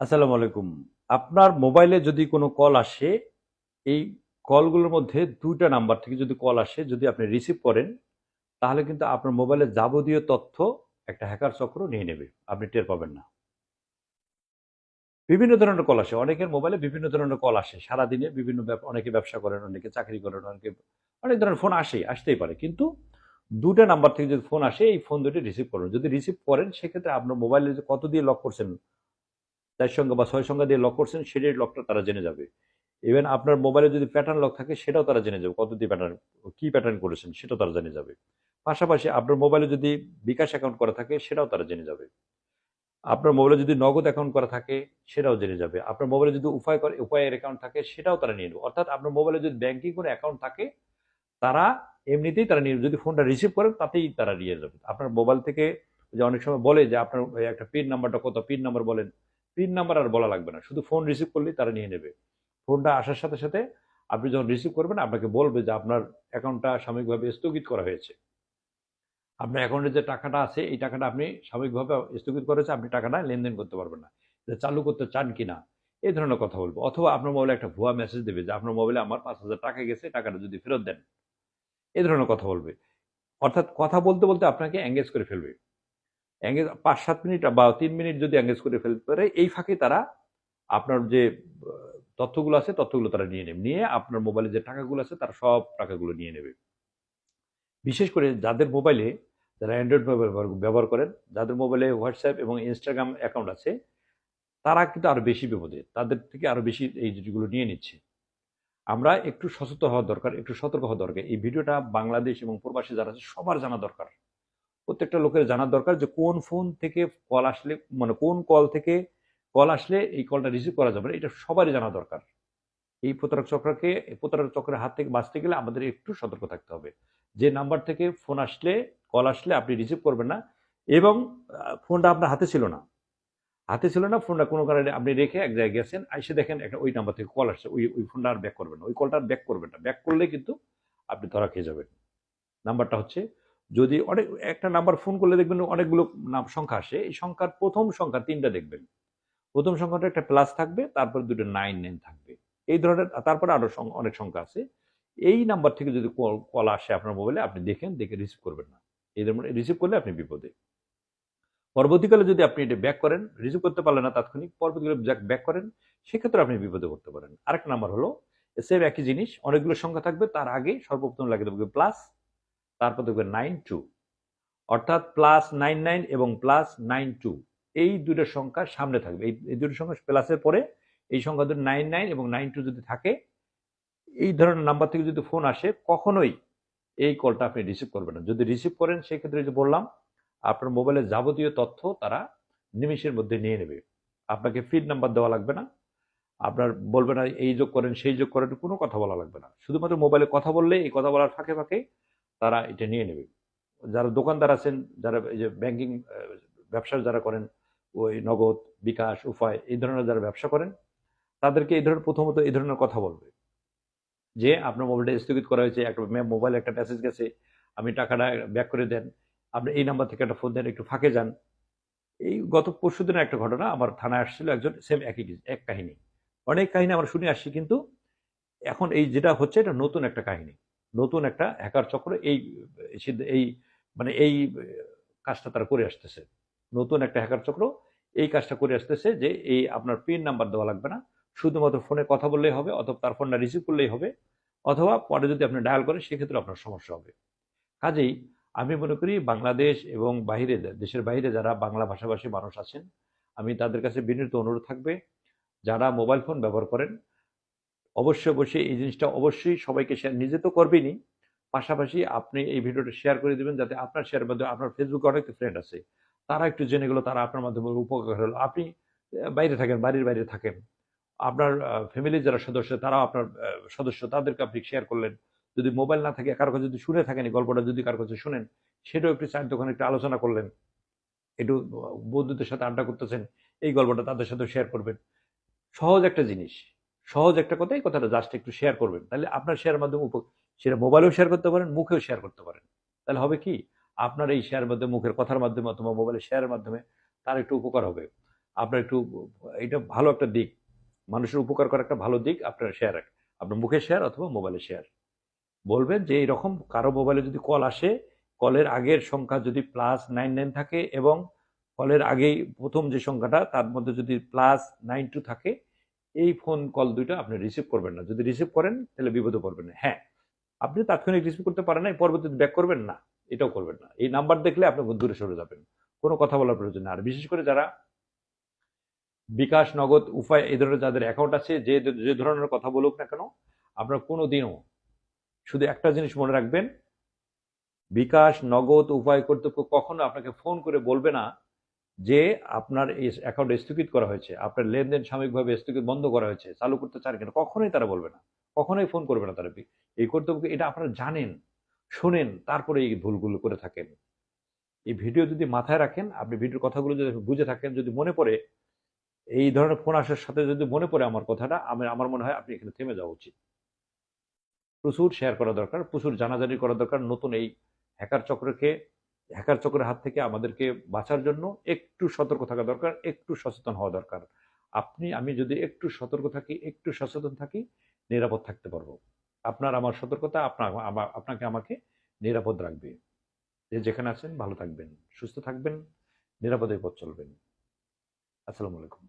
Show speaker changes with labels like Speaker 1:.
Speaker 1: আসসালামু আলাইকুম। আপনার মোবাইলে যদি কোনো কল আসে, এই কলগুলোর মধ্যে ২ টা নাম্বার থেকে যদি কল আসে, যদি আপনি রিসিভ করেন, তাহলে কিন্তু আপনার মোবাইলের যাবতীয় তথ্য একটা হ্যাকার চক্র নিয়ে নেবে। আপনি টের পাবেন না। বিভিন্ন ধরনের কল আসে। অনেকের মোবাইলে বিভিন্ন ধরনের কল আসে। সারাদিনে বিভিন্ন অনেকে ব্যবসা করেন, অনেকে চাকরি করেন, অনেকে অনেক ধরনের ফোন আসেই, আসতেই পারে। কিন্তু ২ টা নাম্বার থেকে যদি ফোন আসে, এই ফোন দুটি রিসিভ করুন। যদি রিসিভ করেন, সেক্ষেত্রে আপনার মোবাইলে যে কত দিয়ে লক করছেন, ৪ সংখ্যা বা ৬ সংখ্যা দিয়ে লক করছেন, সেটার লকটা তারা জেনে যাবে। ইভেন আপনার মোবাইলে যদি প্যাটার্ন লক থাকে, সেটাও তারা জেনে যাবে। কত দিয়ে প্যাটার্ন, কি প্যাটার্ন করেছেন, সেটাও তারা জেনে যাবে। পাশাপাশি আপনার মোবাইলে যদি বিকাশ অ্যাকাউন্ট করা থাকে, সেটাও তারা জেনে যাবে। আপনার মোবাইলে যদি নগদ অ্যাকাউন্ট করা থাকে, সেটাও জেনে যাবে। আপনার মোবাইলে যদি উপায়ের অ্যাকাউন্ট থাকে, সেটাও তারা নিয়ে নেবে। অর্থাৎ আপনার মোবাইলে যদি ব্যাংকিং কোনো অ্যাকাউন্ট থাকে, তারা এমনিতেই তারা নিয়ে, যদি ফোনটা রিসিভ করেন, তাতেই তারা নিয়ে যাবে। আপনার মোবাইল থেকে যে অনেক সময় বলে যে আপনার ওই একটা পিন নাম্বারটা কত, পিন নাম্বার বলেন। পিন নাম্বার আর বলা লাগবে না, শুধু ফোন রিসিভ করলেই তারা নিয়ে নেবে। ফোনটা আসার সাথে সাথে আপনি যখন রিসিভ করবেন, আপনাকে বলবে যে আপনার অ্যাকাউন্টটা সাময়িকভাবে স্থগিত করা হয়েছে। আপনার অ্যাকাউন্টে যে টাকাটা আছে, এই টাকাটা আপনি সাময়িকভাবে স্থগিত করা হয়েছে, আপনি টাকাটা লেনদেন করতে পারবেন না। এটা চালু করতে চান কিনা, এই ধরনের কথা বলবো। অথবা আপনার মোবাইলে একটা ভুয়া মেসেজ দেবে যে আপনার মোবাইলে আমার ৫,০০০ টাকা গেছে, টাকাটা যদি ফেরত দেন, এই ধরনের কথা বলবে। অর্থাৎ কথা বলতে বলতে আপনাকে এঙ্গেজ করে ফেলবে। এঙ্গেজ ৫-৭ মিনিট বা ৩ মিনিট যদি এঙ্গেজ করে ফেলতে পারে, এই ফাঁকে তারা আপনার যে তথ্যগুলো আছে, তথ্যগুলো তারা নিয়ে নেবে। নিয়ে আপনার মোবাইলে যে টাকাগুলো আছে, তারা সব টাকাগুলো নিয়ে নেবে। বিশেষ করে যাদের মোবাইলে, যারা অ্যান্ড্রয়েড মোবাইল ব্যবহার করেন, যাদের মোবাইলে হোয়াটসঅ্যাপ এবং ইনস্টাগ্রাম অ্যাকাউন্ট আছে, তারা কিন্তু আরো বেশি বিপদে। তাদের থেকে আরো বেশি এই জিনিসগুলো নিয়ে নিচ্ছে। আমরা একটু সচেতন হওয়া দরকার, একটু সতর্ক হওয়া দরকার। এই ভিডিওটা বাংলাদেশ এবং প্রবাসী যারা আছে, সবার জানা দরকার। প্রত্যেকটা লোকের জানার দরকার যে কোন ফোন থেকে কল আসলে, মানে কোন কল থেকে কল আসলে এই কলটা রিসিভ করা যাবে না, এটা সবারই জানা দরকার। এই প্রতারক চক্রের হাত থেকে বাঁচতে গেলে আমাদের একটু সতর্ক থাকতে হবে। যে নাম্বার থেকে ফোন আসলে, কল আসলে আপনি রিসিভ করবেন না। এবং ফোনটা আপনার হাতে ছিল না, ফোনটা কোনো কারণে আপনি রেখে এক জায়গায় গেছেন, এসে দেখেন একটা ওই নাম্বার থেকে কল আসছে, ওই ফোনটা আর ব্যাক করবেন না, ওই কলটা আর ব্যাক করবেন না। ব্যাক করলে কিন্তু আপনি ধরা খেয়ে যাবেন। নাম্বারটা হচ্ছে, যদি অনেক একটা নাম্বার ফোন করলে দেখবেন অনেকগুলো সংখ্যা আসে, এই সংখ্যার প্রথম সংখ্যা ৩টা দেখবেন। প্রথম সংখ্যাটা একটা প্লাস থাকবে, তারপর দুটো 9 থাকবে। এই ধরনের, তারপরে আরো অনেক সংখ্যা আছে। এই নাম্বার থেকে যদি কল আসে আপনার মোবাইলে, আপনি দেখে রিসিভ করবেন না। এই ধরনের রিসিভ করলে আপনি বিপদে। পরবর্তীকালে যদি আপনি এটা ব্যাক করেন, রিসিভ করতে পারলেন না তাৎক্ষণিক, পরবর্তীকালে ব্যাক করেন, সেক্ষেত্রে আপনি বিপদে পড়তে পারেন। আরেকটা নাম্বার হলো, সেম একই জিনিস, অনেকগুলো সংখ্যা থাকবে, তার আগে সর্বপ্রথম লাগিয়ে দেবো প্লাস, তারপর দেখবেন 92। অর্থাৎ +99 এবং +92, এই দুটো সংখ্যা সামনে থাকবে। এই দুটো সংখ্যা প্লাসের পরে এই সংখ্যা দুটো 99 এবং 92 যদি থাকে, এই ধরনের নাম্বার থেকে যদি ফোন আসে, কখনোই এই কলটা আপনি রিসিভ করবেন না। যদি রিসিভ করেন, সেক্ষেত্রে যে বললাম, আপনার মোবাইলের যাবতীয় তথ্য তারা নিমেষের মধ্যে নিয়ে নেবে। আপনাকে ফিড নাম্বার দেওয়া লাগবে না। আপনার বলবে না এই যোগ করেন, সেই যোগ করেন, কোনো কথা বলা লাগবে না। শুধুমাত্র মোবাইলে কথা বললে, এই কথা বলার ফাঁকে ফাঁকে তারা এটা নিয়ে নেবে। যারা দোকানদার আছেন, যারা এই যে ব্যাংকিং ব্যবসা যারা করেন, ওই নগদ, বিকাশ, উপায়, এই ধরনের যারা ব্যবসা করেন, তাদেরকে এই ধরনের, প্রথমত এই ধরনের কথা বলবে যে আপনার মোবাইলটা স্থগিত করা হয়েছে, একটা মোবাইলে একটা মেসেজ গেছে, আমি টাকাটা ব্যাক করে দেন, আপনি এই নাম্বার থেকে একটা ফোন দেন, একটু ফাঁকে যান। এই গত পরশুদিনের একটা ঘটনা, আমার থানায় আসছিল একজন, সেম এক কাহিনী। অনেক কাহিনী আমরা শুনে আসছি, কিন্তু এখন এই যেটা হচ্ছে, এটা নতুন একটা কাহিনী। নতুন একটা হ্যাকার চক্র এই মানে এই কাজটা তারা করে আসতেছে। নতুন একটা হ্যাকার চক্র এই কাজটা করে আসতেছে, যে এই আপনার পিন নাম্বার দেওয়া লাগবে না, শুধুমাত্র ফোনে কথা বললেই হবে, অথবা তার ফোনটা রিসিভ করলেই হবে, অথবা পরে যদি আপনি ডায়াল করেন, সেক্ষেত্রে আপনার সমস্যা হবে। কাজেই আমি মনে করি, বাংলাদেশ এবং বাইরে, দেশের বাইরে যারা বাংলা ভাষাভাষী মানুষ আছেন, আমি তাদের কাছে বিনীত অনুরোধ থাকবে, যারা মোবাইল ফোন ব্যবহার করেন, অবশ্যই অবশ্যই এই জিনিসটা অবশ্যই সবাইকে শেয়ার, নিজে তো করবেনই, পাশাপাশি আপনি এই ভিডিওটা শেয়ার করে দিবেন, যাতে আপনার শেয়ারের মাধ্যমে, আপনার ফেসবুকে অনেক ফ্রেন্ড আছে, তারা একটু জেনে গেল, তারা আপনার মাধ্যমে উপকার হলো। আপনি বাইরে থাকেন, বাড়ির বাইরে থাকেন, আপনার ফ্যামিলির যারা সদস্য, তারাও আপনার সদস্য, তাদেরকে আপনি শেয়ার করলেন। যদি মোবাইল না থাকে, কারো কাছে যদি শুনে থাকেন, এই গল্পটা যদি কারো কাছে শুনেন, সেটাও একটু চায়ের দোকানে একটু আলোচনা করলেন। একটু বন্ধুদের সাথে আড্ডা করতেছেন, এই গল্পটা তাদের সাথে শেয়ার করবেন। সহজ একটা জিনিস, সহজ একটা কথা, এই কথাটা জাস্ট একটু শেয়ার করবেন, তাহলে আপনার শেয়ার মাধ্যমে সেটা মোবাইলেও শেয়ার করতে পারেন, মুখেও শেয়ার করতে পারেন। তাহলে হবে কি, আপনার এই শেয়ার মাধ্যমে, মুখের কথার মাধ্যমে অথবা মোবাইলের শেয়ারের মাধ্যমে তার একটু উপকার হবে। আপনার একটু, এটা ভালো একটা দিক, মানুষের উপকার করা একটা ভালো দিক। আপনার শেয়ার, আপনার মুখে শেয়ার অথবা মোবাইলে শেয়ার, বলবেন যে এইরকম কারো মোবাইলে যদি কল আসে, কলের আগের সংখ্যা যদি +99 থাকে এবং কলের আগেই প্রথম যে সংখ্যাটা তার মধ্যে যদি +92 থাকে, এই ফোন কল দুইটা আপনি রিসিভ করবেন না। যদি রিসিভ করেন তাহলে বিপদে পড়বেন না। হ্যাঁ, আপনি তাৎক্ষণিক রিসিভ করতে পারেন না, পরবর্তীতে ব্যাক করবেন না, এটাও করবেন না। এই নাম্বার দেখলে আপনি দূরে সরে যাবেন, কোনো কথা বলার প্রয়োজন নেই। আর বিশেষ করে যারা বিকাশ, নগদ, উপায় এই ধরনের যাদের অ্যাকাউন্ট আছে, যে যে ধরনের কথা বলুক না কেন, আপনার কোনো দিনও শুধু একটা জিনিস মনে রাখবেন, বিকাশ, নগদ, উপায় কর্তৃপক্ষ কখনো আপনাকে ফোন করে বলবে না যে আপনার এই অ্যাকাউন্ট স্থগিত করা হয়েছে, আপনার লেনদেন সাময়িকভাবে স্থগিত বন্ধ করা হয়েছে, চালু করতে চান কেন, কখনোই তারা বলবে না, কখনোই ফোন করবে না তারা। এই কর্তৃপক্ষ, এটা আপনারা জানেন, শোনেন, তারপরে এই ভুলগুলো করে থাকেন। এই ভিডিও যদি মাথায় রাখেন, আপনি ভিডিওর কথাগুলো যদি বুঝে থাকেন, যদি মনে পড়ে এই ধরনের ফোন আসার সাথে যদি মনে পড়ে আমার কথাটা, আমার মনে হয় আপনি এখানে থেমে যাওয়া উচিত। প্রচুর শেয়ার করা দরকার, প্রচুর জানাজানি করা দরকার। নতুন এই হ্যাকার চক্রের হাত থেকে আমাদেরকে বাঁচার জন্য একটু সতর্ক থাকা দরকার, একটু সচেতন হওয়া দরকার। আমি যদি একটু সতর্ক থাকি, একটু সচেতন থাকি, নিরাপদ থাকতে পারবো। আপনার আমার সতর্কতা আপনাকে আমাকে নিরাপদ রাখবে। যে যেখানে আছেন ভালো থাকবেন, সুস্থ থাকবেন, নিরাপদে পথ চলবেন। আসসালামু আলাইকুম।